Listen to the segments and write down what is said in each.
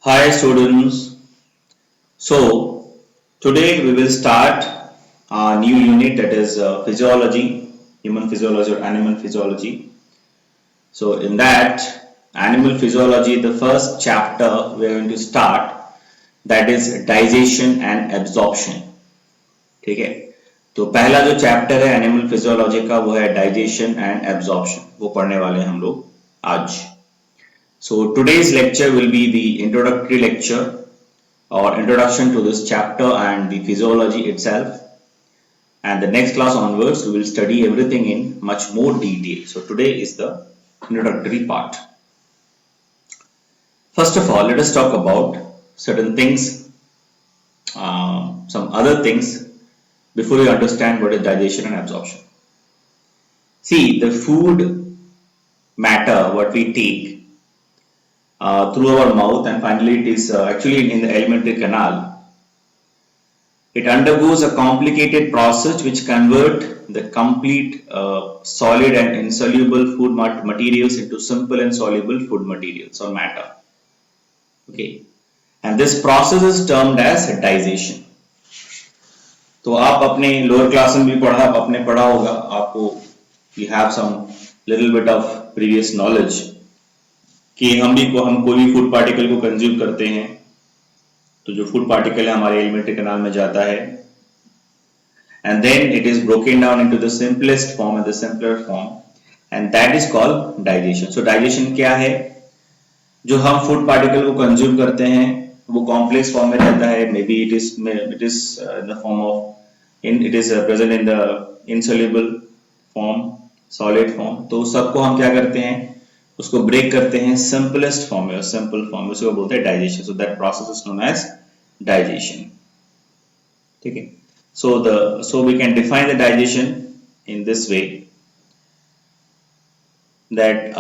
Hi students. So today we will start a new unit that is physiology, human physiology or animal physiology. So in that animal physiology, the first chapter we are going to start that is digestion and absorption. ठीक है, तो पहला जो chapter है animal physiology का वो है digestion and absorption, वो पढ़ने वाले हैं हम लोग आज. So today's lecture will be the introductory lecture or introduction to this chapter and the physiology itself, and the next class onwards we will study everything in much more detail. So today is the introductory part. First of all, let us talk about certain things, some other things before we understand what is digestion and absorption. See, the food matter what we take through our mouth, and finally it is actually in the alimentary canal. It undergoes a complicated process which convert the complete solid and insoluble food materials into simple and soluble food materials or matter. Okay, and this process is termed as digestion. तो आप अपने lower class में भी पढ़ा, आपने पढ़ा होगा, आपको you have some little bit of previous knowledge कि हम कोई भी फूड पार्टिकल को कंज्यूम करते हैं तो जो फूड पार्टिकल है हमारे एलिमेंट्री कैनाल में जाता है, and then it is broken down into the simplest form and the simpler form, and that is called digestion. So digestion क्या है? जो हम फूड पार्टिकल को कंज्यूम करते हैं वो कॉम्प्लेक्स फॉर्म में रहता है, may be it is in the form of it is present in the insoluble form, solid form. तो सबको हम क्या करते हैं, उसको ब्रेक करते हैं सिंपलेस्ट फॉर्म में, सिंपल फॉर्म में, उसको बोलते हैं digestion. So that process is known as digestion. ठीक है, so we can define the digestion in this way, that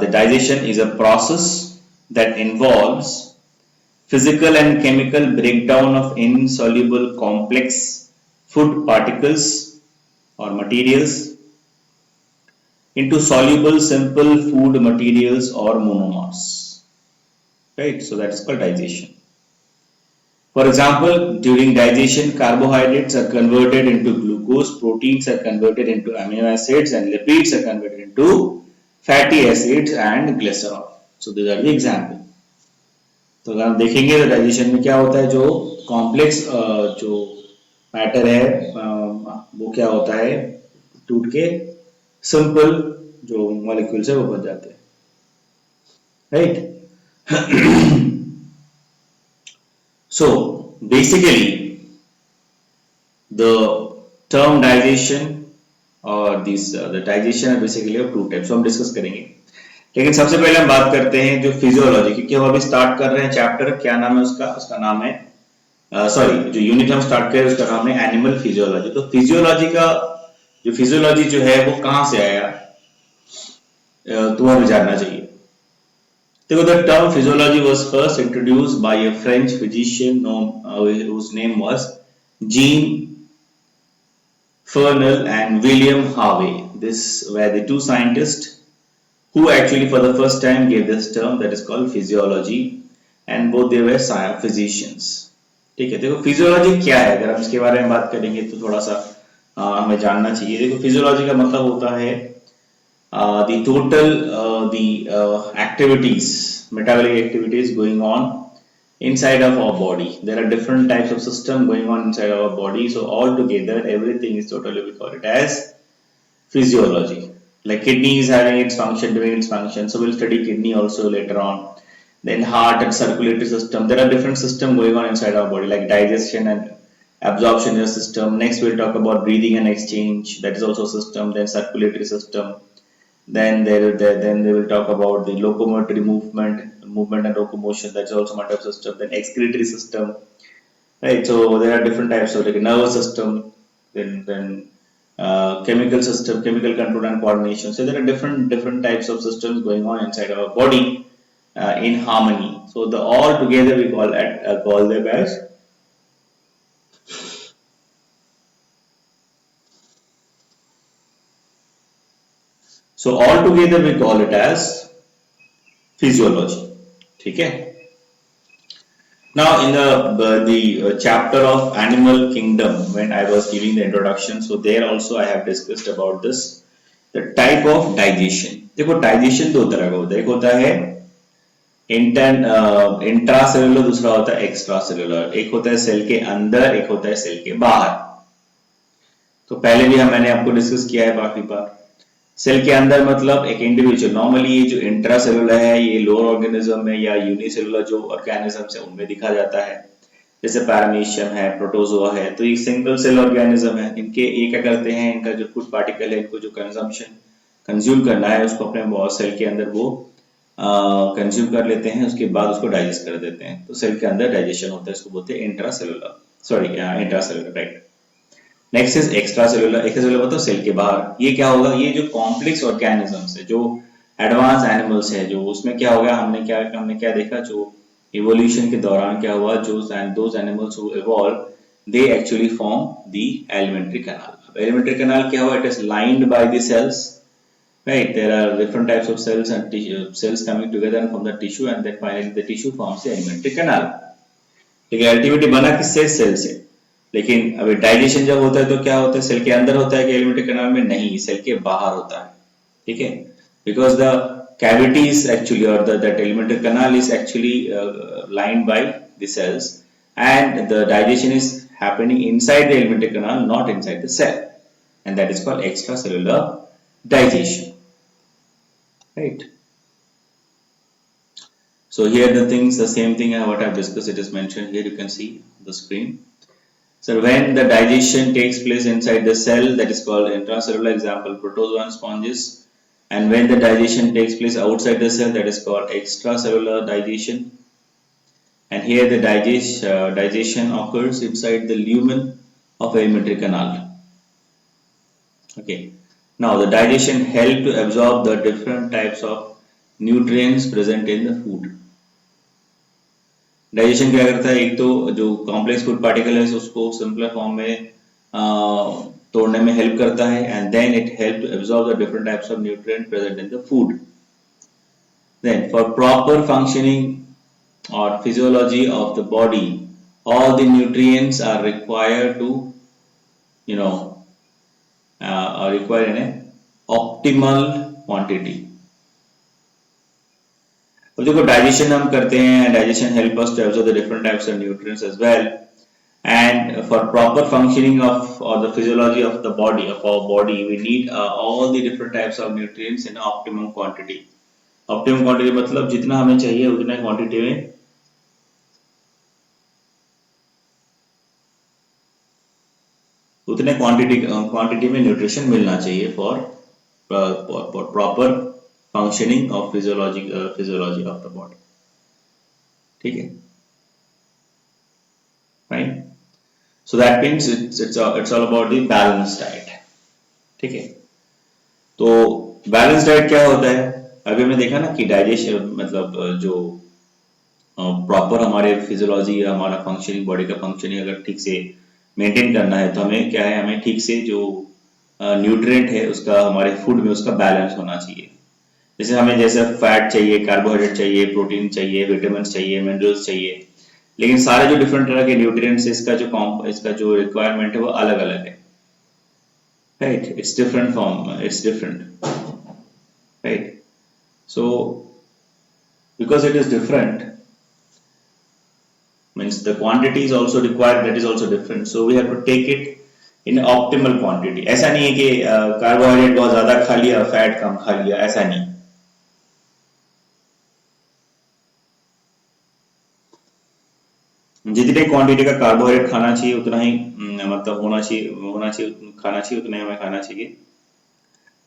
the digestion is a process that involves physical and chemical breakdown of insoluble complex food particles or materials into soluble simple food materials or monomers, right? So that is called digestion. For example, during digestion, carbohydrates are converted into glucose, proteins are converted into amino acids, and lipids are converted into fatty acids and glycerol. So these are the example. तो अगर हम देखेंगे तो digestion में क्या होता है, जो कॉम्प्लेक्स जो मैटर है वो क्या होता है, टूट के सिंपल जो मॉलिक्यूल्स है वो बन जाते हैं, right? So basically the term digestion or the digestion are basically of two types. So हम डिस्कस करेंगे, लेकिन सबसे पहले हम बात करते हैं जो फिजियोलॉजी, क्योंकि हम अभी स्टार्ट कर रहे हैं चैप्टर, क्या नाम है उसका नाम है जो यूनिट हम स्टार्ट कर रहे हैं उसका नाम है एनिमल फिजियोलॉजी. तो फिजियोलॉजी जो है वो कहां से आया, तो हमें जानना चाहिए. So the term physiology was first introduced by a French physician whose name was Jean Fernel and William Harvey. This were the two scientists who actually for the first time gave this term, that is called physiology, and both they were physicians. ठीक है, देखो physiology क्या है, अगर हम इसके बारे में बात करेंगे तो थोड़ा सा हमें जानना चाहिए. देखो फिजियोलॉजी का मतलब होता है the total activities, metabolic activities going on inside of our body. There are different types of system going on inside our body, so all together everything is totally, we call it as physiology. Like kidney is having its function, doing its function, so we'll study kidney also later on. Then heart and circulatory system, there are different systems going on inside our body, like digestion and absorption is a system. Next we'll talk about breathing and exchange, that is also a system. Then circulatory system, then they will talk about the locomotory movement and locomotion, that's also one type of system. Then excretory system, right? So there are different types of, like nervous system, then chemical system, chemical control and coordination. So there are different types of systems going on inside our body in harmony. So the all together we call them as So all together we call it as physiology. ठीक है, Now, in the chapter of animal kingdom, when I was giving the introduction, so there also I have discussed about this, the type of digestion. देखो digestion दो तरह का होता है, एक होता है इंट्रा सेलुलर, दूसरा होता है एक्स्ट्रा सेलुलर, एक होता है सेल के अंदर, एक होता है सेल के बाहर। तो पहले भी मैंने आपको डिस्कस किया है काफी बार। सेल के अंदर मतलब एक इंडिविजुअल, नॉर्मली ये जो इंट्रा सेलुलर है ये लोअर ऑर्गेनिज्म में या यूनिसेलुलर जो ऑर्गेनिजम्स है उनमें दिखा जाता है, जैसे पैरामीशियम है, प्रोटोजोआ है। तो ये सिंगल सेल ऑर्गेनिज्म है, इनके ये क्या करते हैं, इनका जो फूड पार्टिकल है इनको जो कंज्यूम करना है उसको अपने सेल के अंदर वो कंज्यूम कर लेते हैं, उसके बाद उसको डाइजेस्ट कर देते हैं। तो सेल के अंदर डाइजेशन होता है, इसको बोलते हैं intra cellular, sorry intra cellular, right. Next is extra cellular. Extra cellular मतलब सेल के बाहर। ये क्या होगा, ये जो कॉम्प्लेक्स ऑर्गेनिजम्स है, जो एडवांस एनिमल्स है, जो उसमें क्या होगा, हमने क्या देखा, जो इवोल्यूशन के दौरान क्या हुआ, जो those animals who evolve they actually form the alimentary canal. Alimentary canal क्या हुआ, it is lined by the cells, right? There are different types of cells and cells coming together and from the tissue, and then finally the tissue forms the alimentary canal. ठीक है, ultimately बना किससे, cell से। लेकिन अभी digestion जब होता है तो क्या होता है, सेल के अंदर होता है कि एलिमेंट्री कैनाल में, नहीं, सेल के बाहर होता है। ठीक है, because the cavities actually or that alimentary canal is actually lined by the cells, and the digestion is happening inside the alimentary canal, not inside the cell, and that is called extracellular digestion, right? So here the things, the same thing what I've discussed, it is mentioned here, you can see the screen. So when the digestion takes place inside the cell, that is called intracellular, example protozoan sponges, and when the digestion takes place outside the cell, that is called extracellular digestion. And here the digestion occurs inside the lumen of alimentary canal. Okay, now the digestion help to absorb the different types of nutrients present in the food. Digestion क्या करता है, एक तो जो complex food particle है उसको simpler form में तोड़ने में हेल्प करता है, and then it help to absorb the different types of nutrient present in the food. Then for proper functioning और physiology of the body, all the nutrients are required to, you know, are required in a optimal quantity. अब देखो digestion हम करते हैं, digestion help us to absorb the different types of nutrients as well, and for proper functioning of or the physiology of the body, of our body, we need all the different types of nutrients in optimum quantity. Optimum quantity मतलब जितना हमें चाहिए उतना quantity में, उतने quantity में nutrition मिलना चाहिए for proper functioning of physiology of the body. ठीक है, fine. So that means it's all about the balanced diet. ठीक है, तो बैलेंस डाइट क्या होता है, अभी हमने देखा ना कि डाइजेशन मतलब जो प्रॉपर हमारे फिजियोलॉजी या हमारा फंक्शनिंग, बॉडी का फंक्शनिंग अगर ठीक से मेंटेन करना है तो हमें क्या है, हमें ठीक से जो न्यूट्रिएंट है उसका हमारे फूड में उसका बैलेंस होना चाहिए। जैसे हमें जैसे फैट चाहिए, कार्बोहाइड्रेट चाहिए, प्रोटीन चाहिए, विटामिन चाहिए, मिनरल्स चाहिए, लेकिन सारे जो डिफरेंट तरह के न्यूट्रिएंट्स इसका जो रिक्वायरमेंट है वो अलग अलग है, right? It's different from, it's different, right? So because it is different means the quantity is also required, that is also different, so we have to take it in optimal quantity. ऐसा नहीं है कि carbohydrate बहुत ज्यादा खा लिया, fat कम खा लिया, ऐसा नहीं। जितने क्वांटिटी का कार्बोहाइड्रेट खाना चाहिए उतना ही मतलब होना चाहिए खाना चाहिए, उतना ही हमें खाना चाहिए।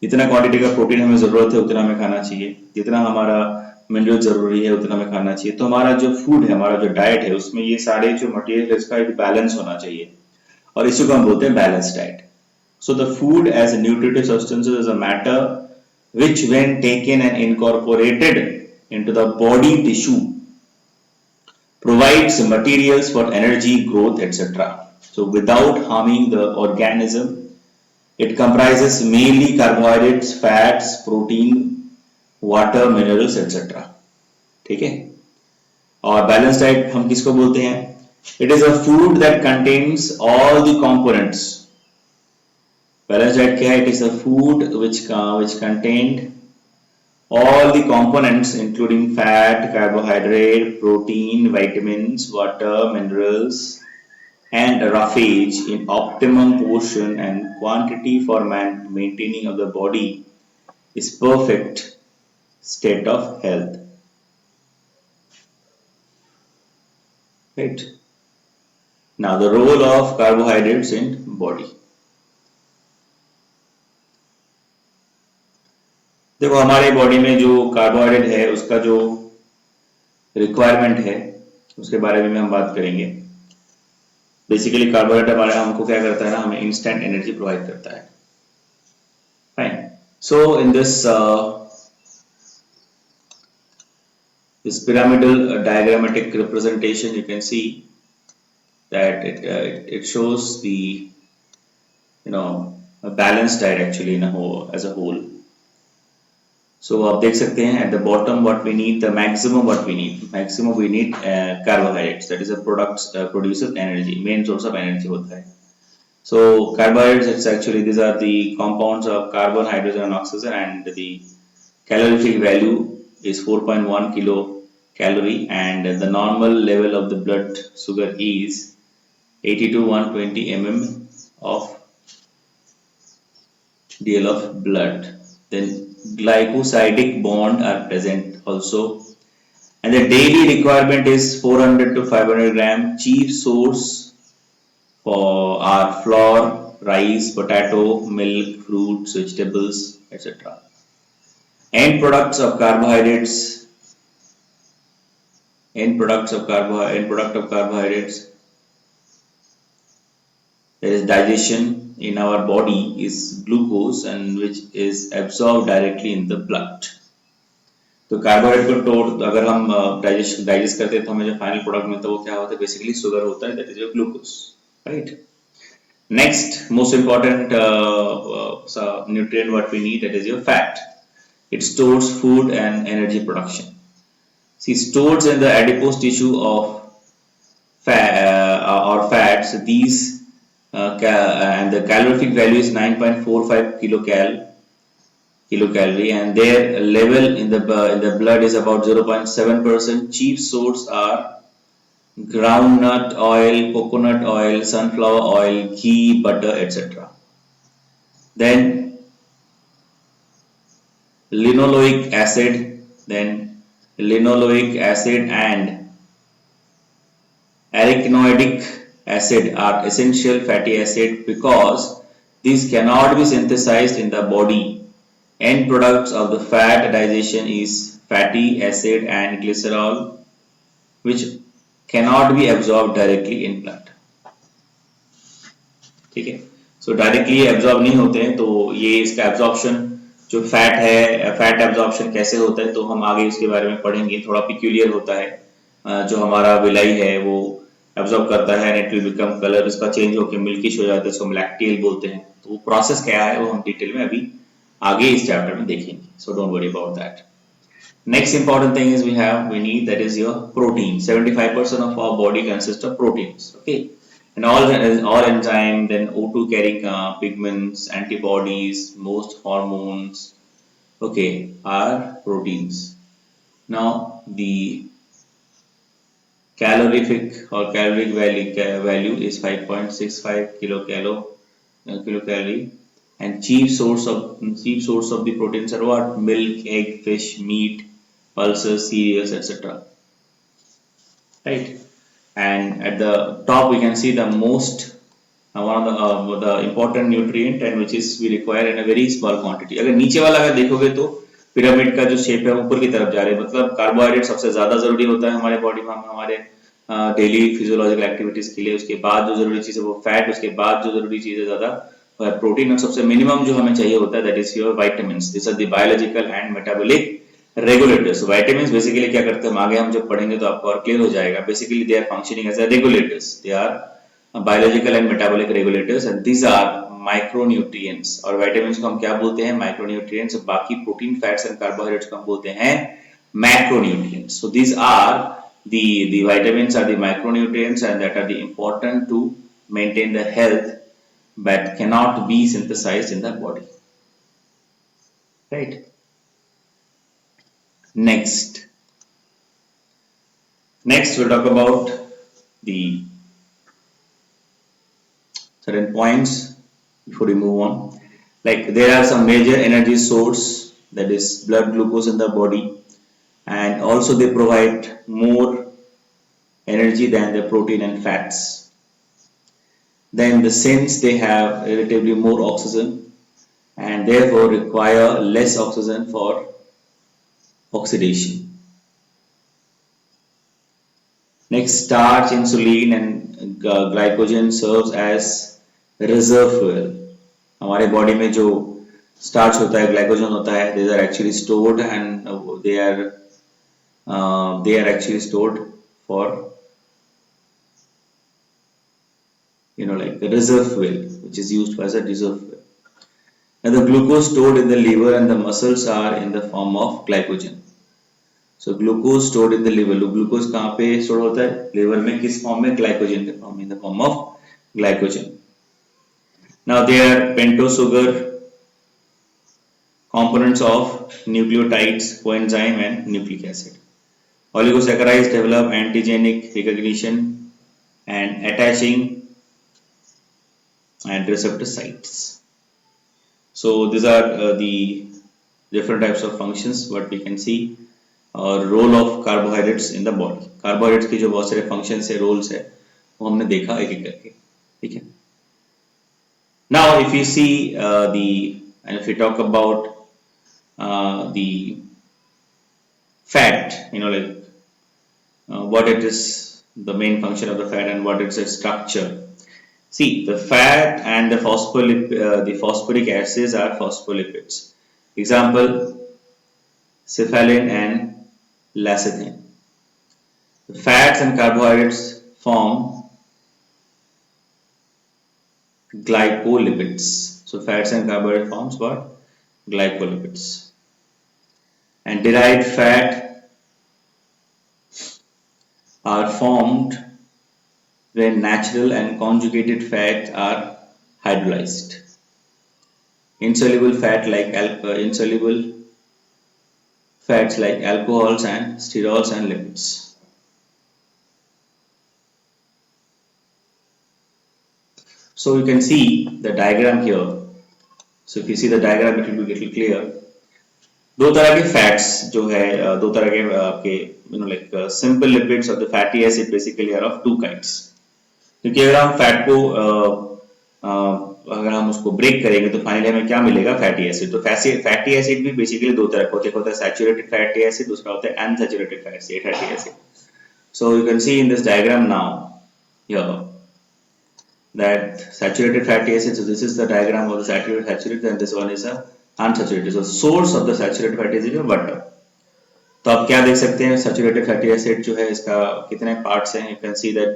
जितना क्वांटिटी का प्रोटीन हमें जरूरत है उतना हमें खाना चाहिए, जितना हमारा मिनरल जरूरी है उतना हमें खाना चाहिए। तो हमारा जो फूड है, हमारा जो डाइट है, उसमें ये सारे जो मटेरियल है इसका एक बैलेंस होना चाहिए, और इसी को हम बोलते हैं balance diet. So the food as a nutritive substances is a matter which when taken and incorporated into the body tissue provides materials for energy, growth, etc. So without harming the organism, it comprises mainly carbohydrates, fats, protein, water, minerals, etc. ठीक है, और balance diet हम किसको बोलते हैं? It is a food that contains all the components. Balance diet क्या है? It is a food which contained all the components including fat, carbohydrate, protein, vitamins, water, minerals, and roughage in optimum portion and quantity for maintaining of the body is perfect state of health. Right. Now the role of carbohydrates in body. देखो हमारे body में जो carbohydrate है उसका जो requirement है उसके बारे में हम बात करेंगे. बेसिकली कार्बोहाइड्रेट हमारे हमको क्या करता है ना, हमें इंस्टेंट एनर्जी प्रोवाइड करता है. Fine. So in this pyramidal diagrammatic representation, you can see that it shows the a balanced diet actually in a whole, as a whole. So आप देख सकते हैं at the bottom what we need, the maximum what we need, maximum we need carbohydrates, that is a producer energy, main source of energy होता है. So carbohydrates, it's actually these are the compounds of carbon, hydrogen and oxygen, and the calorific value is 4.1 kilocalorie, and the normal level of the blood sugar is 80 to 120 mm of dl of blood. Then glycosidic bond are present also, and the daily requirement is 400 to 500 gram. Chief source for our flour, rice, potato, milk, fruits, vegetables, etc. End products of carbohydrates. End product of carbohydrates. There is digestion in our body is glucose, and which is absorbed directly in the blood. तो carbohydrate को तोड़ अगर हम digest करते हैं तो हमें जो फाइनल प्रोडक्ट मिलता है वो क्या होता है? बेसिकली शुगर होता है, that is your glucose. Right. Next most important nutrient what we need, that is your fat. It stores food and energy production. See, stored in the adipose tissue of fat or fats, these and the calorific value is 9.45 kilocalorie, and their level in the blood is about 0.7%. Chief source are groundnut oil, coconut oil, sunflower oil, ghee, butter, etc. Then linoleic acid and arachidonic acid are essential fatty acid because these cannot be synthesized in the body. End products of the fat digestion is fatty acid and glycerol, which cannot be absorbed directly in blood. ठीक है. सो directly absorb नहीं होते हैं, तो ये इसका absorption जो fat है, फैट एब्जॉर्प्शन कैसे होता है तो हम आगे इसके बारे में पढ़ेंगे. थोड़ा पिक्यूलियर होता है. जो हमारा विलाई है वो एब्जॉर्ब करता है and it will become colour, इसका चेंज होकर मिल्किश हो जाता है, इसको हम लैक्टेल बोलते हैं. तो वो प्रोसेस क्या है वो हम डिटेल में अभी आगे इस चैप्टर में देखेंगे. So don't worry about that. Next important thing is we need that is your protein. 75% of our body consists of proteins. Okay, and all enzyme, then O2 carrying pigments, antibodies, most hormones, okay, are proteins. Now the calorific or caloric value is 5.65 kilocalorie, and chief source of the proteins are what? Milk, egg, fish, meat, pulses, cereals, etc. Right. And at the top we can see the most one of the important nutrient, and which is we require in a very small quantity. अगर नीचे वाला अगर देखोगे तो pyramid का जो shape है ऊपर की तरफ जा रहे हैं, मतलब कार्बोहाइड्रेट सबसे ज्यादा जरूरी होता है हमारे बॉडी में, हमारे डेली फिजियोलॉजिकल एक्टिविटीज के लिए. उसके बाद जो जरूरी चीज है वो फैट, उसके बाद जो जरूरी चीज है ज्यादा प्रोटीन, और सबसे मिनिमम जो हमें चाहिए होता है that is your vitamins. This are the biological and metabolic regulators. Vitamins basically क्या करते हैं, आगे हम जब पढ़ेंगे तो आपको और क्लियर हो जाएगा. Basically they are functioning as a regulators. They are biological and metabolic regulators, and these are micronutrients. और विटामिन्स को हम क्या बोलते हैं? माइक्रोन्यूट्रिएंट्स. बाकी प्रोटीन, फैट्स एंड कार्बोहाइड्रेट्स को हम बोलते हैं macronutrients. So these are The vitamins are the micronutrients and that are the important to maintain the health but cannot be synthesized in the body, right? Next, we'll talk about the certain points before we move on. Like there are some major energy source, that is blood glucose in the body, and also they provide more energy than the protein and fats. Then the since they have relatively more oxygen and therefore require less oxygen for oxidation. Next, starch, insulin and glycogen serves as reserve fuel. हमारे body में जो starch होता है, glycogen होता है, these are actually stored and they are actually stored for, like a reserve fuel, which is used as a reserve fuel. And the glucose stored in the liver and the muscles are in the form of glycogen. So glucose stored in the liver. Glucose कहाँ पे stored होता है? Liver में किस form में? Glycogen के form में, in the form of glycogen. Now they are pentose sugar, components of nucleotides, coenzyme and nucleic acid. Oligosaccharides develop antigenic recognition and attaching and receptor sites. So these are the different types of functions what we can see. Role of carbohydrates in the body. Carbohydrates की जो बहुत सारे functions है, roles है, वो हमने देखा एक एक करके, ठीक है. Now if you see and if we talk about the fat, what it is, the main function of the fat and what is its structure. See, the fat and the phosphoric acids are phospholipids. Example, cephalin and lecithin. The fats and carbohydrates form glycolipids. So fats and carbohydrates forms what? Glycolipids. And derived fat are formed when natural and conjugated fats are hydrolyzed. Insoluble fats like alcohols and sterols and lipids. So you can see the diagram here. So if you see the diagram, it will be little clear. दो तरह के fats जो है, दो तरह के आपके like simple lipids of the fatty acid basically are of two kinds. क्योंकि अगर हम फैट को अगर हम उसको ब्रेक करेंगे तो फाइनली हमें क्या मिलेगा? Fatty acid. तो फैटी एसिड भी बेसिकली दो तरह का होता है सैचुरेटेड फैटी एसिड, दूसरा होता है unsaturated fatty acid. So you can see in this diagram now here that saturated fatty acids. So this is the diagram of the saturated and this one is a unsaturated. So source of the saturated fatty acid is butter. तो आप क्या देख सकते हैं? saturated fatty acid जो है इसका कितने parts हैं? You can see that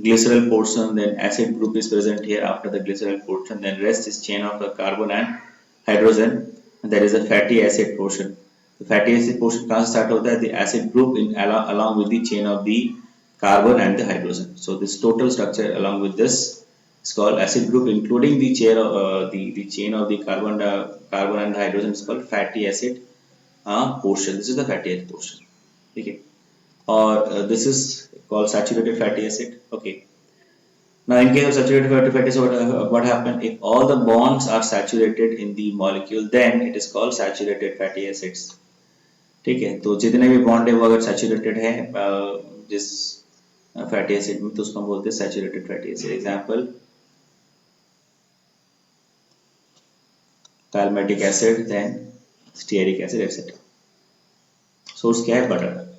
glycerol portion, then acid group is present here after the glycerol portion, then rest is chain of the carbon and hydrogen, and there is a fatty acid portion. The fatty acid portion कहाँ से start होता है? The acid group along with the chain of the carbon and the hydrogen. So this total structure along with this is called acid group, including the chain of the chain of the carbon and the hydrogen is called fatty acid portion. This is the fatty acid portion. Okay, or this is called saturated fatty acid. Okay. Now in case of saturated fatty acid, what happens if all the bonds are saturated in the molecule? Then it is called saturated fatty acids. ठीक है, तो जितने भी bond है वो अगर saturated है जिस फैटी एसिड में, तो उसको हम बोलते हैं saturated fatty acid. Example palmitic acid, then stearic acid etcetera. Source क्या है? बटर.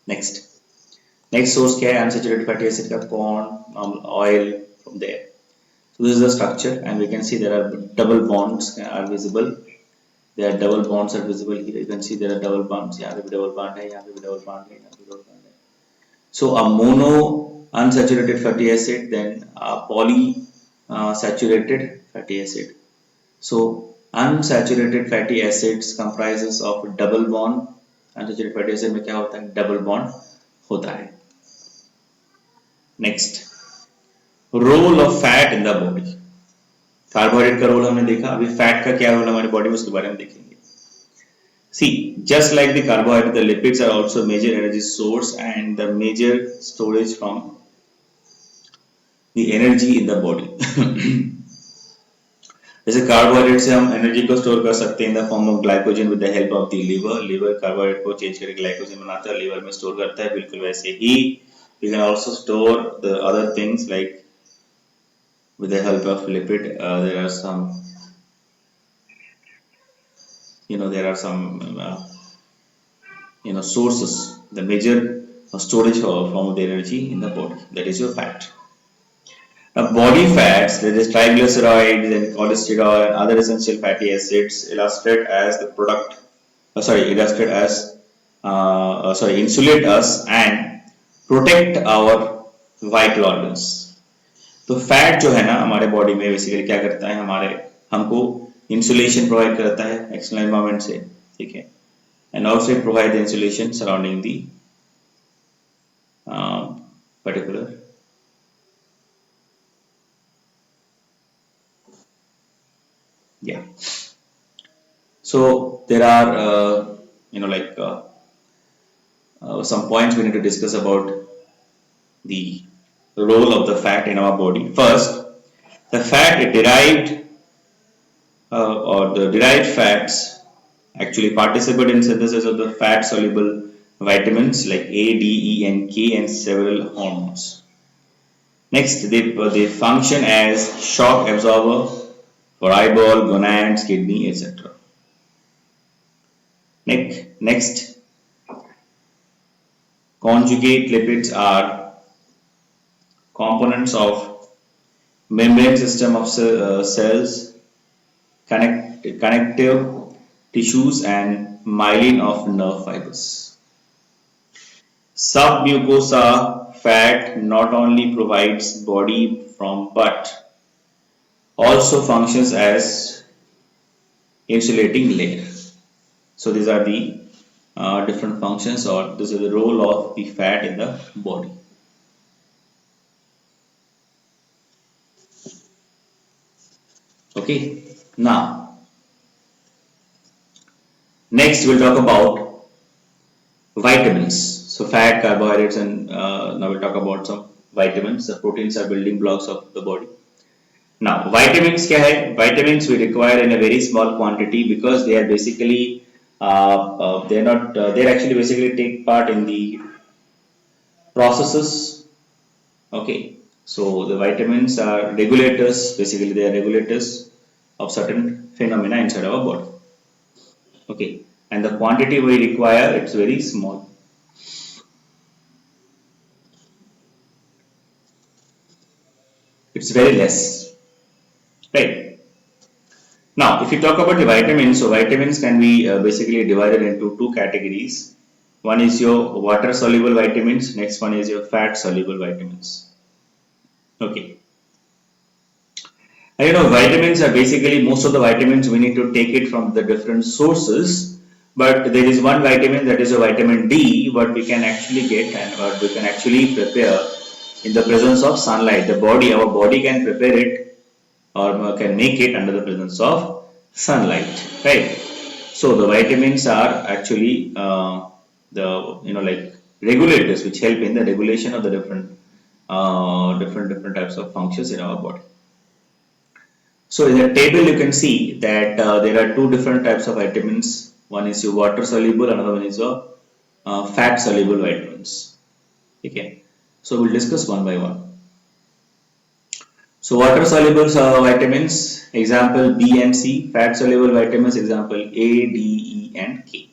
नेक्स्ट सोर्स क्या है? अनसैचुरेटेड फैटी एसिड का corn, oil from there. So this is the structure and we can see there are double bonds are visible. There are double bonds are visible here. You can see there are double bonds. यहाँ पे भी double bond है, यहाँ पे भी double bond है, यहाँ पे double bond है. So a mono unsaturated fatty acid, then a polysaturated fatty acid. So unsaturated fatty acids comprises of double bond. Unsaturated fatty acid में क्या होता है? Double bond. होता है। Next, role of fat in the body. Carbohydrate का role हमने देखा, अभी फैट का क्या रोल हमारी बॉडी में उसके बारे में देखेंगे। See, just like the carbohydrate, the lipids are also major energy source and the major storage from the energy in the body. जैसे कार्बोहाइड्रेट से हम एनर्जी को स्टोर कर सकते हैं in the form of glycogen with the help of the liver. Liver carbohydrate को change करके glycogen बनाता है, लिवर में स्टोर करता है। बिल्कुल वैसे ही we can also store the other things like with the help of lipid. There are some, there are some sources, the major storage form of the energy in the body, that is your fat. Now body fats, that is triglycerides and cholesterol and other essential fatty acids, illustrate as the product insulate us and protect our vital organs. तो fat जो है ना हमारे body में basically क्या करता है, हमको इंसुलेशन प्रोवाइड करता है एक्सटर्नल एनवायरनमेंट से, ठीक है, and also it provide the insulation surrounding the particular so there are some points we need to discuss about the role of the fat in our body. First, the fat derived or the derived fats actually participate in synthesis of the fat soluble vitamins like A, D, E and K and several hormones. Next, they function as shock absorber for eyeball, gonads, kidney, etc. Next, conjugate lipids are components of membrane system of cells, connective tissues and myelin of nerve fibers. Submucosa fat not only provides body from but also functions as insulating layer. So these are the different functions, or this is the role of the fat in the body. Okay, now next we'll talk about vitamins. So fat, carbohydrates, and now we'll talk about some vitamins. The proteins are building blocks of the body. Now vitamins क्या है? Vitamins we require in a very small quantity because they are basically they actually basically take part in the processes. Okay, so the vitamins are regulators, basically they are regulators of certain phenomena inside our body. Okay, and the quantity we require, it's very small. It's very less, right? Now, if you talk about the vitamins, so vitamins can be basically divided into two categories. One is your water soluble vitamins, next one is your fat soluble vitamins. Okay. And vitamins are basically, most of the vitamins we need to take it from the different sources, but there is one vitamin, that is a vitamin D, what we can actually get and what we can actually prepare in the presence of sunlight. Our body can prepare it or can make it under the presence of sunlight, right? So the vitamins are actually like regulators which help in the regulation of the different types of functions in our body. So in the table you can see that there are two different types of vitamins. One is your water soluble, another one is your fat soluble vitamins. Okay, so we'll discuss one by one. So water soluble vitamins, example B and C. Fat soluble vitamins, example A, D, E and K.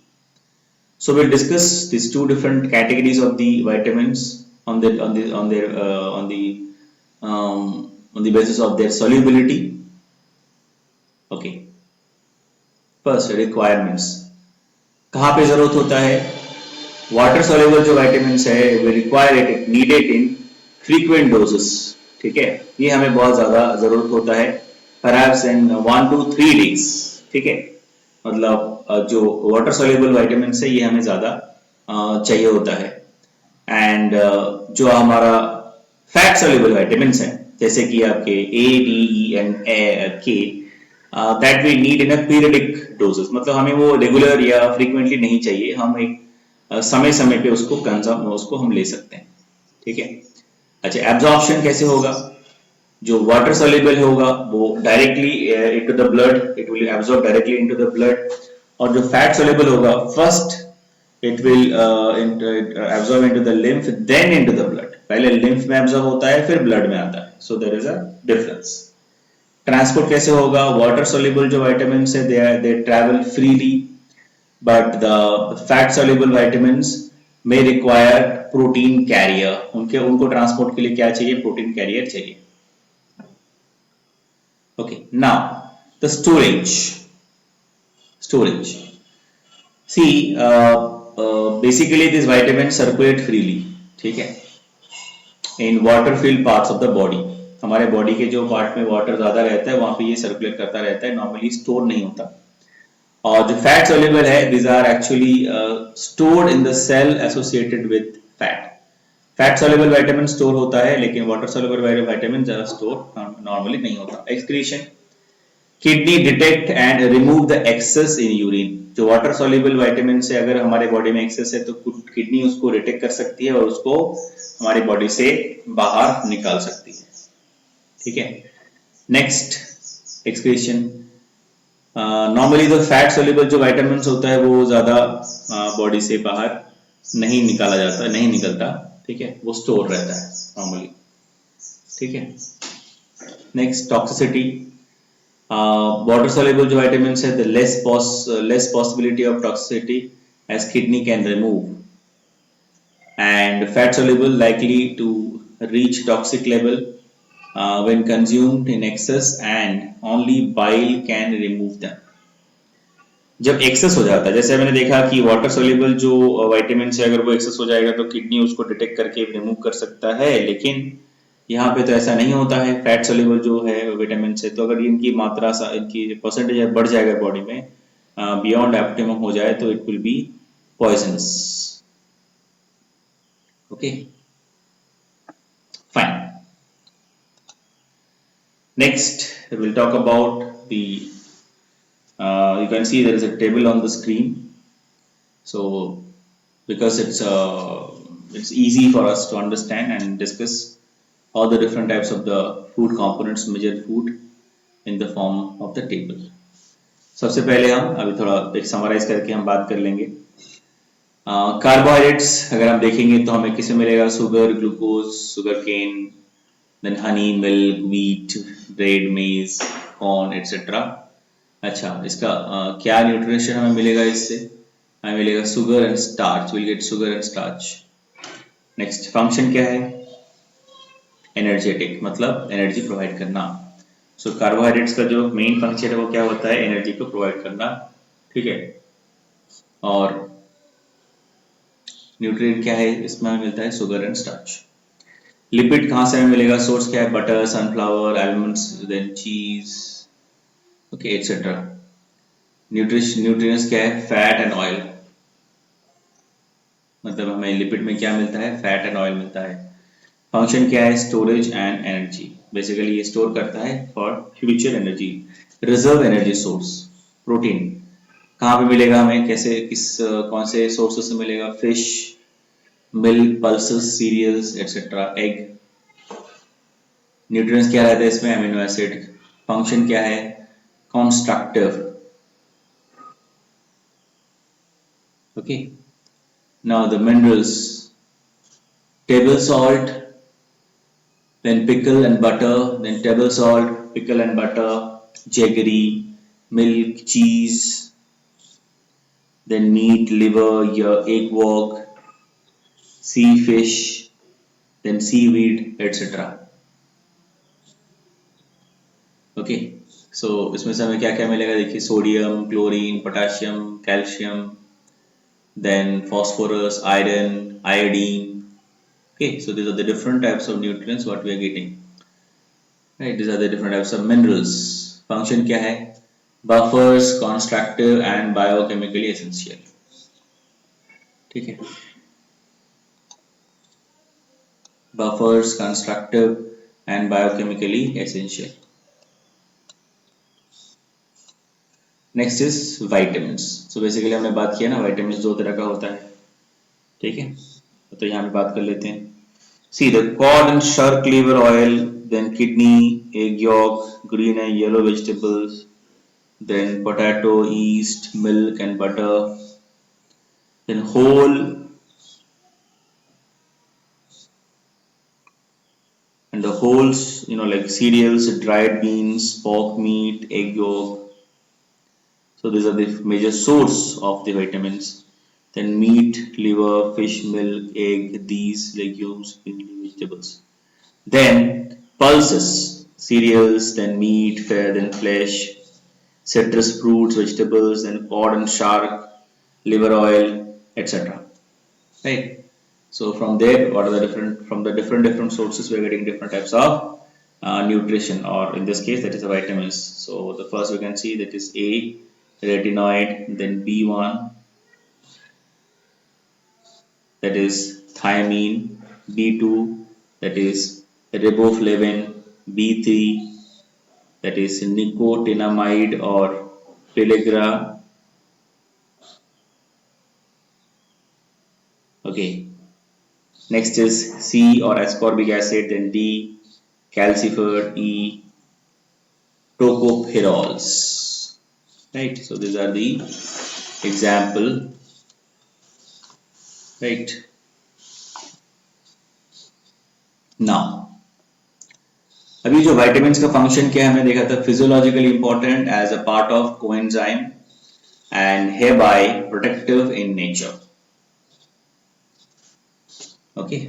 So we'll discuss these two different categories of the vitamins on the basis of their solubility. Okay. First, requirements. कहाँ पे जरूरत होता है? Water soluble जो vitamins है, we require it, need it in frequent doses. ठीक है, ये हमें बहुत ज्यादा जरूरत होता है, perhaps in 1 to 3 days. ठीक है, मतलब जो वाटर soluble vitamins है ये हमें ज्यादा चाहिए होता है. एंड जो हमारा फैट सोल्यूबल वाइटामिन है जैसे कि आपके A D E and K that we need in a periodic doses, मतलब हमें वो रेगुलर या फ्रीक्वेंटली नहीं चाहिए, हम एक समय समय पे उसको कंज्यूम उसको हम ले सकते हैं। ठीक है। अच्छा, एब्जॉर्प्शन कैसे होगा? जो वाटर सोल्यूबल होगा वो directly into the blood, it will absorb directly into the blood, और जो फैट सोल्यूबल होगा first it will absorb into the lymph then into the blood, पहले lymph में absorb होता है फिर blood में आता है, so there is a difference। Transport कैसे होगा? वाटर सोल्यूबल जो vitamins है they travel freely, but the fat soluble vitamins may require protein carrier, उनको ट्रांसपोर्ट के लिए क्या चाहिए? प्रोटीन कैरियर चाहिए। okay, now the storage see basically these vitamins circulate freely, ठीक है, in water field parts of the body. हमारे body के जो पार्ट में वाटर ज्यादा रहता है वहां पे ये सर्कुलेट करता रहता है, नॉर्मली स्टोर नहीं होता। और जो फैट सोल्यूबल है this are actually stored in the cell associated with fat. Fat soluble vitamin store होता है लेकिन वाटर सोल्यूबल विटामिन ज्यादा स्टोर नॉर्मली नहीं होता। Excretion, kidney detect and remove the excess in urine. जो वाटर सोल्यूबल विटामिन से अगर हमारे बॉडी में एक्सेस है तो किडनी उसको डिटेक्ट कर सकती है और उसको हमारी बॉडी से बाहर निकाल सकती है। ठीक है। नेक्स्ट, एक्सक्रीशन, नॉर्मली तो फैट सोल्यूबल जो विटामिन होता है वो ज्यादा बॉडी से बाहर नहीं निकाला जाता, नहीं निकलता। ठीक है, वो स्टोर रहता है नॉर्मली। ठीक है। नेक्स्ट, टॉक्सिसिटी, water soluble जो vitamins है the less possibility of toxicity as kidney can remove, and fat soluble likely to reach toxic level when consumed in excess and only bile can remove them। जब access हो जाता है, जैसे मैंने देखा कि वाटर सोल्यूबल जो विटामिन है अगर वो एक्सेस हो जाएगा तो किडनी उसको डिटेक्ट करके रिमूव कर सकता है, लेकिन यहाँ पे तो ऐसा नहीं होता है। फैट सोल्यूबल जो है विटामिन से, तो अगर इनकी मात्रा इनकी परसेंटेज बढ़ जाएगा बॉडी में बियॉन्ड ऑप्टिमम हो जाए तो it will be poisonous. Okay, fine. Next will talk about the you can see there is a table on the screen, so because it's easy for us to understand and discuss all the different types of the food components, major food in the form of the table। सबसे पहले हम अभी थोड़ा एक summarise करके हम बात कर लेंगे। कार्बोहाइड्रेट्स अगर हम देखेंगे तो हमें किसमें मिलेगा? Sugar, glucose, sugar cane, then honey, milk, wheat, bread, maize, corn etcetera. अच्छा, इसका क्या न्यूट्रिशन हमें मिलेगा? इससे हमें मिलेगा sugar and starch, will get sugar and starch. Next, function क्या है? एनर्जेटिक, मतलब एनर्जी प्रोवाइड करना। सो कार्बोहाइड्रेट्स का जो मेन फंक्शन है वो क्या होता है? एनर्जी को प्रोवाइड करना। ठीक है। और न्यूट्रिएंट क्या है? इसमें हमें मिलता है शुगर एंड स्टार्च। लिपिड कहाँ से हमें मिलेगा? सोर्स क्या है? बटर, सनफ्लावर, आलमंड्स, देन चीज, ओके एटसेट्रा। न्यूट्रिएंट्स क्या है? फैट एंड ऑयल, मतलब हमें लिपिड में क्या मिलता है? फैट एंड ऑयल मिलता है। फंक्शन क्या है? स्टोरेज एंड एनर्जी, बेसिकली ये स्टोर करता है for future energy. Reserve energy source, protein कहाँ पे मिलेगा हमें? कैसे, कौन से सोर्सेस से मिलेगा? Fish, milk, pulses, cereals etcetera, egg. Nutrients क्या रहता है इसमें? Amino acid. फंक्शन क्या है? Constructive. Okay, now the minerals, table salt, then pickle and butter, then table salt, pickle and butter, jaggery, milk, cheese, then meat, liver, your egg yolk, sea fish, then seaweed, etc. Okay, so इसमें से हमें क्या क्या मिलेगा? देखिए, sodium, chlorine, potassium, calcium, then phosphorus, iron, iodine. Okay, so these are the different types of nutrients what we are getting, right? These are the different types of minerals। function क्या है? buffers, constructive and biochemically essential। ठीक है। buffers, constructive, and biochemically essential. Next is vitamins. So basically हमने बात किया ना, vitamins दो तरह का होता है, ठीक है, तो यहाँ पे बात कर लेते हैं. See the cod and shark liver oil, then kidney, egg yolk, green and yellow vegetables, then potato, yeast, milk and butter, then whole and the wholes, like cereals, dried beans, pork meat, egg yolk. So these are the major source of the vitamins. Then meat, liver, fish, milk, egg, these legumes, mainly vegetables. Then pulses, cereals, then meat, then flesh, citrus fruits, vegetables, then cod and shark, liver oil, etc. Right. So from there, what are the different sources we are getting different types of nutrition, or in this case that is the vitamins. So the first we can see that is A, retinoid, then B1, that is thiamine, B2, that is riboflavin, B3, that is nicotinamide or pellagra. Okay, next is C or ascorbic acid, then D, calcifer, E, tocopherols. Right, so these are the example. Right, now अभी जो vitamins का function क्या है हमने देखा था, physiologically important as a part of coenzyme and hereby protective in nature. Okay,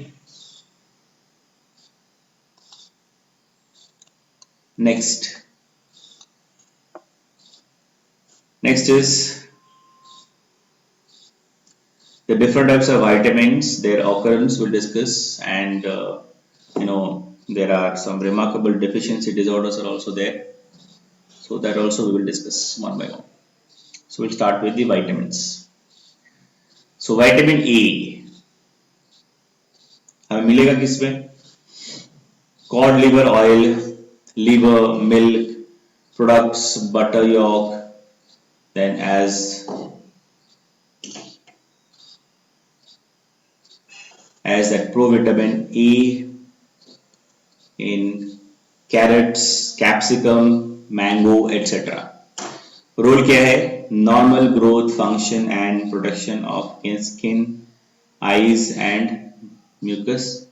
next is the different types of vitamins, their occurrence we'll discuss, and there are some remarkable deficiency disorders are also there, so that also we will discuss one by one. So we'll start with the vitamins. So vitamin A हमें मिलेगा किसमें? Cod liver oil, liver, milk, products, butter yolk, then as that provitamin A in carrots, capsicum, mango, etc. Role क्या है? Normal growth, function and protection of skin, eyes and mucous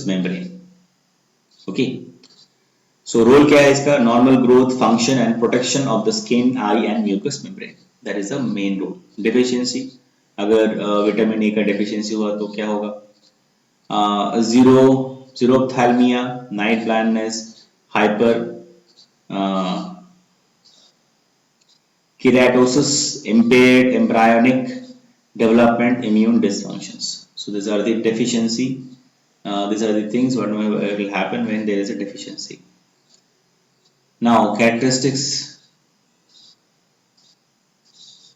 membrane. Okay. So role क्या है इसका? Normal growth, function and protection of the skin, eye and mucous membrane. That is the main role. Deficiency, अगर vitamin A का deficiency हुआ तो क्या होगा? Xerophthalmia, night blindness, keratosis, impaired embryonic development, immune dysfunctions. So these are the deficiency. These are the things what will happen when there is a deficiency. Now characteristics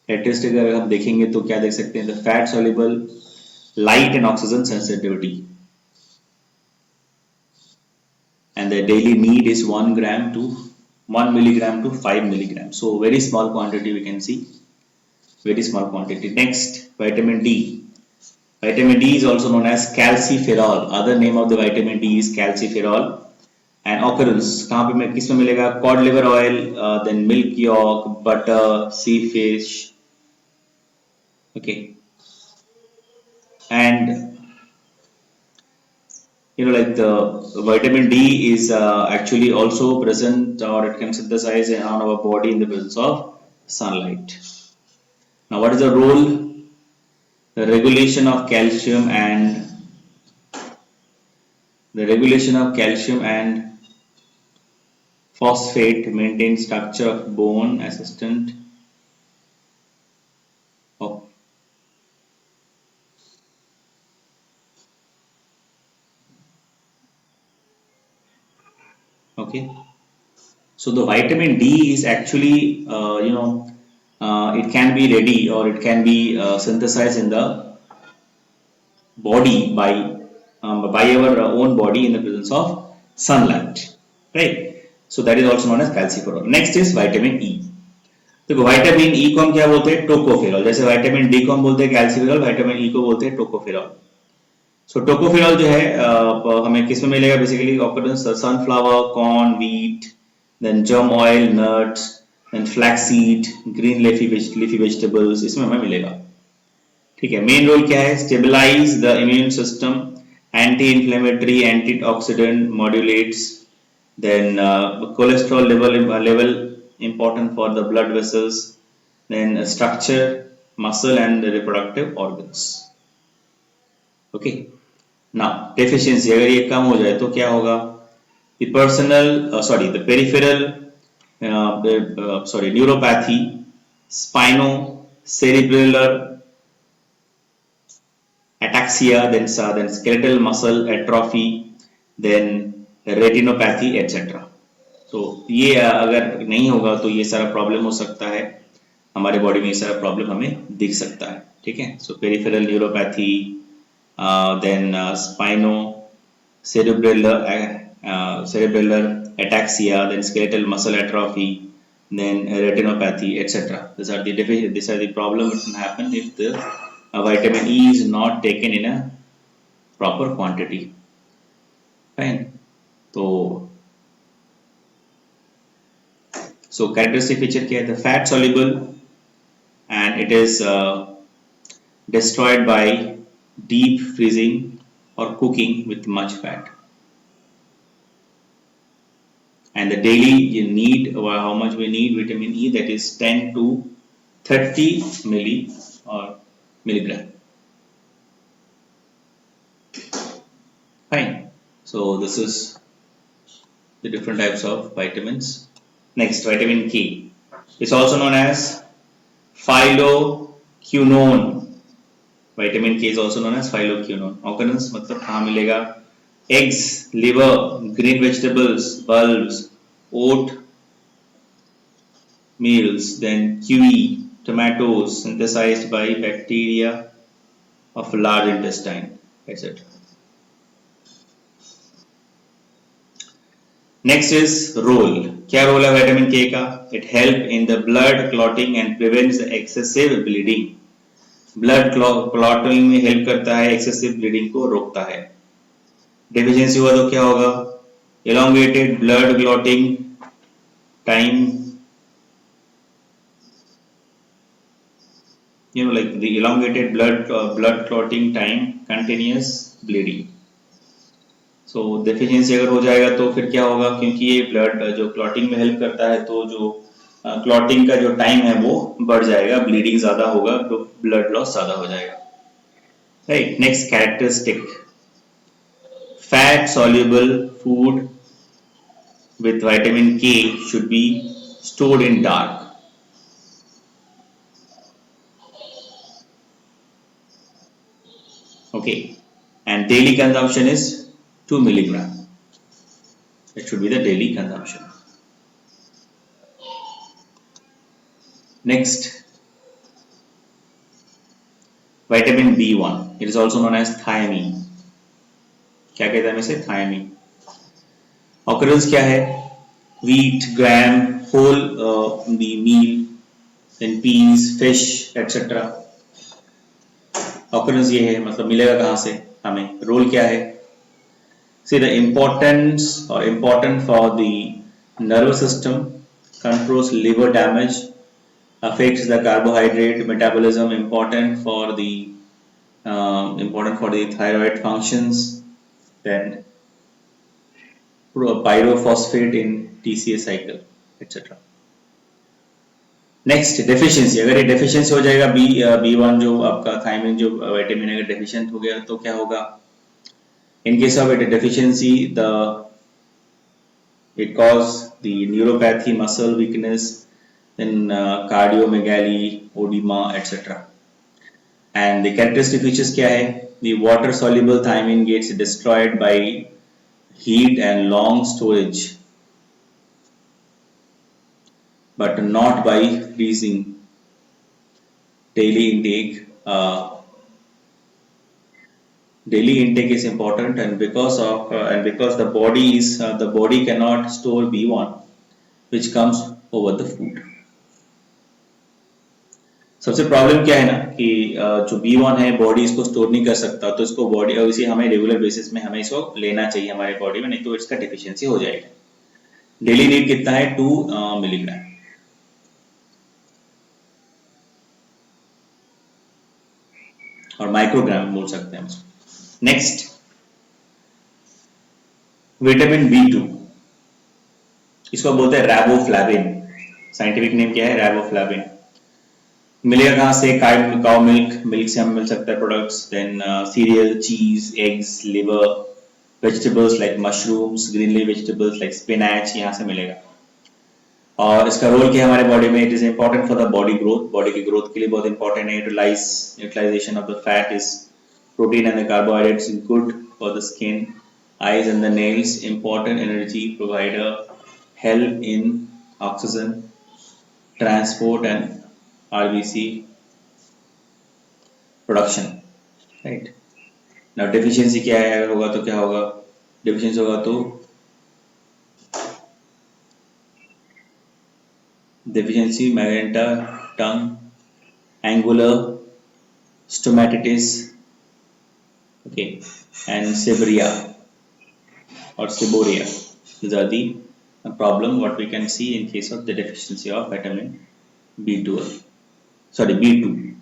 अगर हम देखेंगे तो क्या देख सकते हैं? The fat soluble, light and oxygen sensitivity, and the daily need is 1 milligram to 5 milligram. So very small quantity we can see, very small quantity. Next, vitamin D. Vitamin D is also known as calciferol. Other name of the vitamin D is calciferol. And occurrence कहाँ पे किसमें मिलेगा? Cod liver oil, then milk yolk, butter, sea fish. Okay, and like the vitamin D is actually also present, or it can synthesize on our body in the presence of sunlight. Now what is the role? The regulation of calcium and phosphate, maintain structure of bone, assistant of okay. So the vitamin D is actually it can be ready, or it can be synthesized in the body by our own body in the presence of sunlight, right? So that is also known as calciferol. Next is vitamin E. देखो vitamin E को हम क्या बोलते हैं, tocopherol. जैसे vitamin D को हम बोलते हैं कैल्सिफेरॉल, विटामिन ई को बोलते हैं टोकोफेरॉल. सो टोकोफेरॉल जो है हमें किस में मिलेगा, basically occurrence sunflower, corn, wheat, then germ oil, nuts, then flaxseed, green leafy vegetables, इसमें हमें मिलेगा. ठीक है. मेन रोल क्या है, stabilise the immune system, anti inflammatory, antioxidant, modulates, then cholesterol level important for the blood vessels, then structure, muscle and reproductive organs. Okay. Now deficiency, अगर ये कम हो जाए तो क्या होगा, the peripheral neuropathy, spinocerebellar ataxia, then skeletal muscle atrophy, then retinopathy etcetera. तो ये अगर नहीं होगा तो ये सारा प्रॉब्लम हो सकता है हमारे बॉडी में, ये सारा प्रॉब्लम हमें दिख सकता है. ठीक है. सो peripheral neuropathy, then स्पाइनो cerebellar ataxia, then skeletal muscle atrophy, then retinopathy, etc. These are the problem which can happen if the vitamin E is not taken in a proper quantity. Fine. So characteristic feature क्या है, the fat soluble and it is destroyed by deep freezing or cooking with much fat. And the daily you need, or how much we need vitamin E, that is 10 to 30 milligram. Fine. So this is the different types of vitamins. Next, vitamin K. It's also known as phyloquinone. Vitamin K is also known as phyloquinone. Occurrence मतलब कहाँ मिलेगा? Eggs, liver, green vegetables, bulbs, oat meals, then kiwi, tomatoes, synthesized by bacteria of large intestine, etc. Next is role. क्या role है vitamin के का? It help in the blood clotting and prevents the excessive bleeding. Blood clotting में help करता है, excessive bleeding को रोकता है. Deficiency हुआ तो क्या होगा? Elongated blood clotting time, like the elongated blood clotting time, continuous bleeding. तो डेफिशिएंसी अगर हो जाएगा तो फिर क्या होगा, क्योंकि ये ब्लड जो क्लॉटिंग में हेल्प करता है तो जो क्लॉटिंग का जो टाइम है वो बढ़ जाएगा, ब्लीडिंग ज्यादा होगा तो ब्लड लॉस ज्यादा हो जाएगा. Right. Next characteristic, fat soluble food with vitamin K should be stored in dark. Okay. And daily consumption is 2 milligram. It should be the daily consumption. Next, vitamin B1. It is also known as thiamine. क्या कहते हैं इसे? Thiamine. Occurrence क्या है? Wheat, gram, whole the meal, then peas, fish, etc. Occurrence ये है, मतलब मिलेगा कहाँ से हमें? रोल क्या है? See, the important for the nervous system, controls liver damage, affects the carbohydrate metabolism, important for the thyroid functions, then pyrophosphate in TCA cycle, etc. Next, deficiency. अगर ये deficiency हो जाएगा, B1 जो आपका thiamine जो vitamin अगर deficient हो गया तो क्या होगा? In case of a deficiency, it causes the neuropathy, muscle weakness, then cardiomegaly, edema, etc. And the characteristic features क्या है? The water soluble thiamine gets destroyed by heat and long storage, but not by freezing. Daily intake daily intake is important, and because the body cannot store B1 which comes over the food. सबसे problem क्या है ना कि जो B1 है body इसको store नहीं कर सकता, तो इसको बॉडी और इसी हमें रेगुलर बेसिस में हमें इसको लेना चाहिए हमारे बॉडी में, नहीं तो इसका डिफिशियंसी हो जाएगा. डेली नीड कितना है 2 मिलीग्राम. और माइक्रोग्राम बोल सकते हैं उसको. नेक्स्ट विटामिन B2, इसको बोलते हैं रैबोफ्लाविन. साइंटिफिक नेम क्या है? रैबोफ्लाविन. मिलेगा कहाँ से? काउ मिल्क से हमें मिल सकता है प्रोडक्ट्स. देन सीरियल, चीज, eggs, liver, vegetables like mushrooms, green leaf vegetables like spinach, यहाँ से मिलेगा. और इसका रोल क्या है हमारे बॉडी में? It is important for the body growth. Body की ग्रोथ के लिए बहुत इंपॉर्टेंट है. Utilisation of the fat is protein and the carbohydrates is good for the skin, eyes and the nails, important energy provider, help in oxygen transport and RBC production, right? Now deficiency क्या है? अगर होगा तो क्या होगा? deficiency होगा तो deficiency magenta, tongue, angular stomatitis, okay, and seborrhea or seborrhea. These are the problem what we can see in case of the deficiency of vitamin B12. Sorry, B2.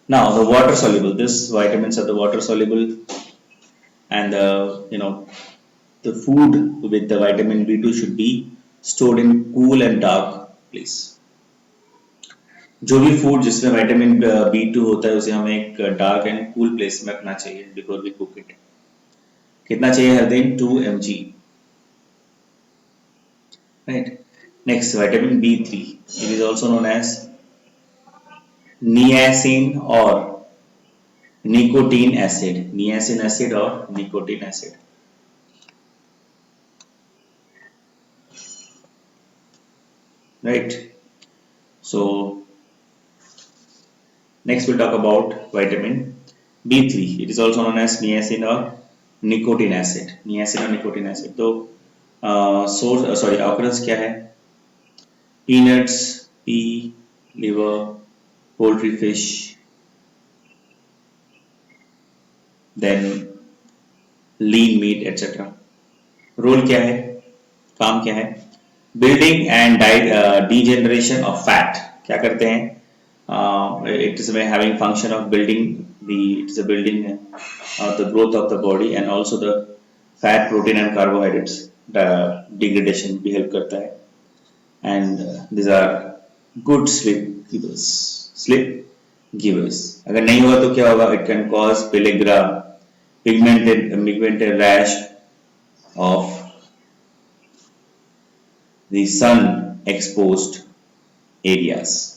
Now the water soluble. This vitamins are the water soluble, and the food with the vitamin B2 should be stored in cool and dark place. जो भी food जिसमें vitamin B2 होता है उसे हमें एक dark and cool place में रखना चाहिए बिफोर वी कुक इट. कितना चाहिए हर दिन? 2 mg, right? Next, vitamin B3. It is also known as niacin or nicotine acid. Niacin acid or nicotine acid. Right. So next we'll talk about vitamin B3. It is also known as niacin or nicotine acid. Niacin or nicotine acid. तो source occurrence क्या है? Peanuts, pea, liver, poultry, fish, then lean meat, etc. Role क्या है? काम क्या है? Building and degeneration of fat. क्या करते हैं? It is having function of building it is a building the growth of the body and also the fat, protein and carbohydrates degradation भी help करता है. And these are good sleep givers. अगर नहीं हुआ तो क्या होगा? It can cause pellagra, pigmented rash of the sun exposed areas.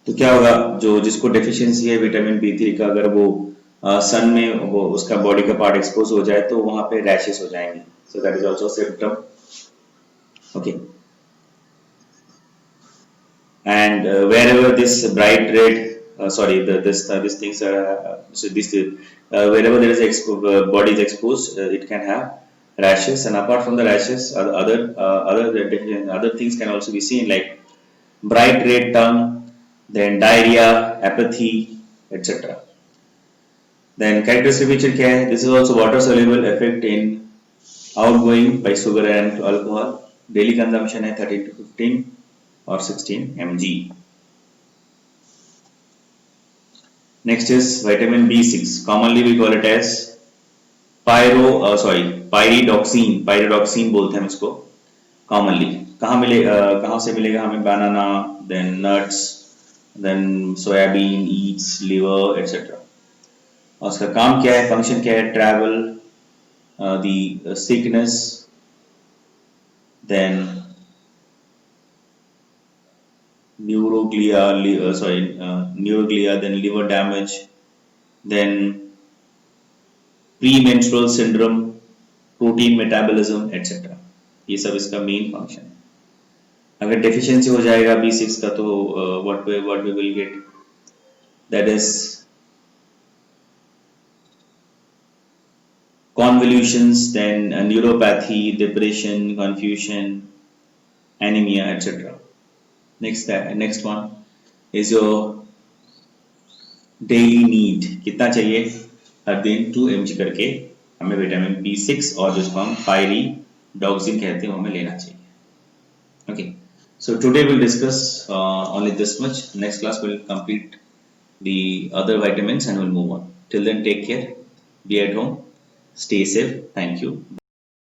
तो क्या होगा? जो जिसको डेफिशिएंसी है विटामिन B3 का, अगर वो सन में वो उसका बॉडी का पार्ट एक्सपोज हो जाए तो वहां पे रैशेस हो जाएंगे. So that is also symptom. Okay. And wherever this bright red this things wherever there is body is exposed, it can have rashes, and apart from the rashes other things can also be seen, like bright red tongue, then diarrhea, apathy, etc. Then characteristic feature क्या है? This is also water soluble, effect in outgoing by sugar and alcohol. Daily consumption है 13 to 15 or 16 mg. Next is vitamin B6. Commonly we call it as pyridoxine. Pyridoxine बोलते हैं इसको commonly. कहाँ से मिलेगा हमें? banana, then nuts, then soybean, eats, liver, etc. और उसका काम क्या है? फंक्शन क्या है? travel, the sickness, then neuroglia, then liver damage, then premenstrual syndrome, protein metabolism, etc. ये सब इसका मेन फंक्शन है. अगर डेफिशिएंसी हो जाएगा B6 का तो what we will get, that is convolutions, then neuropathy, depression, confusion, anemia, etc. Next one is your daily need. कितना चाहिए हर दिन 2 mg करके हमें विटामिन B6 और जिसको हम पायरीडॉक्सिन कहते हैं वो हमें लेना चाहिए. Okay, so today we'll discuss only this much. Next class we'll complete the other vitamins and we'll move on. Till then, take care, be at home, stay safe. Thank you.